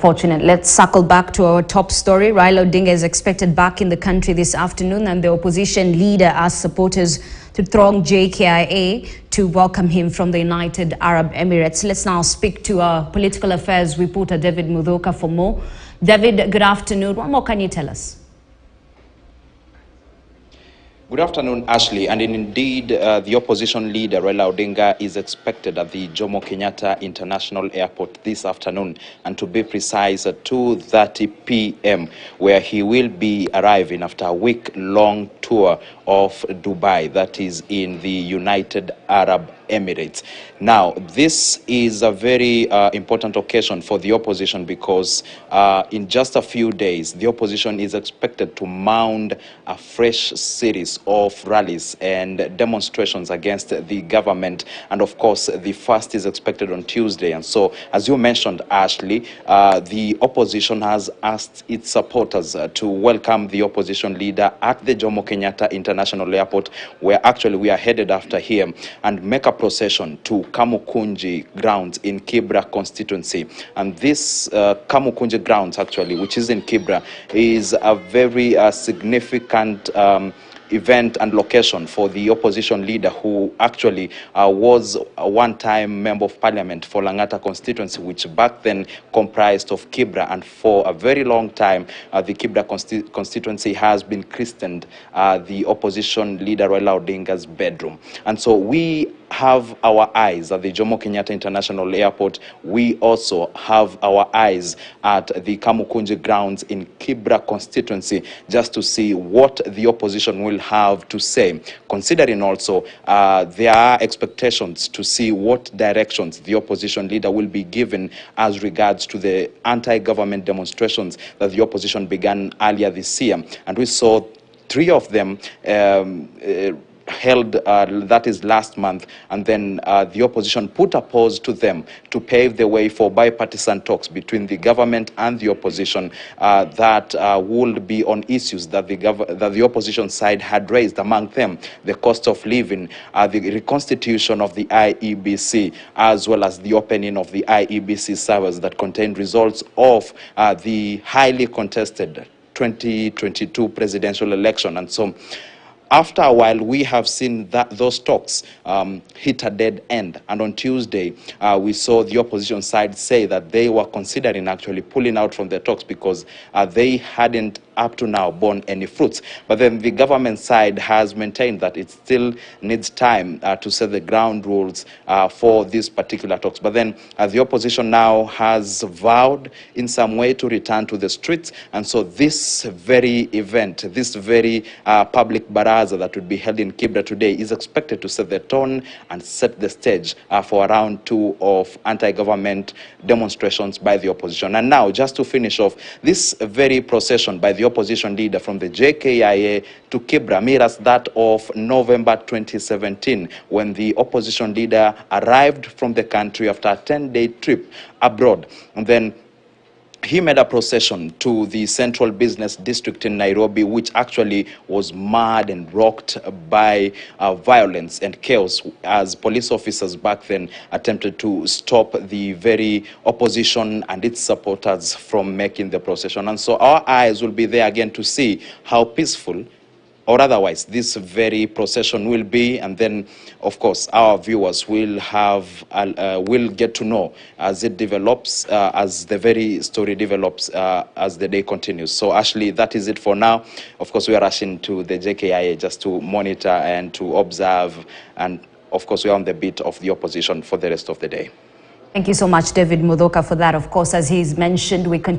Fortunate. Let's circle back to our top story. Raila Odinga is expected back in the country this afternoon, and the opposition leader asked supporters to throng JKIA to welcome him from the United Arab Emirates. Let's now speak to our political affairs reporter, David Mudoka, for more. David, good afternoon. What more can you tell us? Good afternoon, Ashley. And indeed, the opposition leader, Raila Odinga, is expected at the Jomo Kenyatta International Airport this afternoon, and to be precise, at 2:30 p.m., where he will be arriving after a week-long tour of Dubai, that is in the United Arab Emirates. Now, this is a very important occasion for the opposition because in just a few days, the opposition is expected to mount a fresh series of rallies and demonstrations against the government. And of course, the first is expected on Tuesday. And so, as you mentioned, Ashley, the opposition has asked its supporters to welcome the opposition leader at the Jomo Kenyatta International Airport, where actually we are headed after him, and make a procession to Kamukunji grounds in Kibra constituency. And this Kamukunji grounds, actually, which is in Kibra, is a very significant event and location for the opposition leader, who actually was a one-time member of parliament for Langata constituency, which back then comprised of Kibra, and for a very long time the Kibra constituency has been christened the opposition leader Raila Odinga's bedroom. And so we have our eyes at the Jomo Kenyatta International Airport. We also have our eyes at the Kamukunji grounds in Kibra constituency, just to see what the opposition will have to say, considering also there are expectations to see what directions the opposition leader will be given as regards to the anti-government demonstrations that the opposition began earlier this year. And we saw 3 of them held, that is last month, and then the opposition put a pause to them to pave the way for bipartisan talks between the government and the opposition that would be on issues that the opposition side had raised, among them the cost of living, the reconstitution of the IEBC, as well as the opening of the IEBC servers that contained results of the highly contested 2022 presidential election. And so after a while, we have seen that those talks hit a dead end. And on Tuesday, we saw the opposition side say that they were considering actually pulling out from the talks because they hadn't up to now borne any fruits. But then the government side has maintained that it still needs time to set the ground rules for these particular talks. But then the opposition now has vowed in some way to return to the streets. And so this very event, this very public baraza that would be held in Kibra today is expected to set the tone and set the stage for round 2 of anti-government demonstrations by the opposition. And now, just to finish off, this very procession by the opposition leader from the JKIA to Kibra mirrors that of November 2017, when the opposition leader arrived from the country after a 10-day trip abroad. And then he made a procession to the central business district in Nairobi, which actually was marred and rocked by violence and chaos, as police officers back then attempted to stop the very opposition and its supporters from making the procession. And so our eyes will be there again to see how peaceful or otherwise this very procession will be. And then, of course, our viewers will have will get to know as it develops, as the very story develops, as the day continues. So, Ashley, that is it for now. Of course, we are rushing to the JKIA just to monitor and to observe, and of course, we are on the beat of the opposition for the rest of the day. Thank you so much, David Mudoka, for that. Of course, as he's mentioned, we continue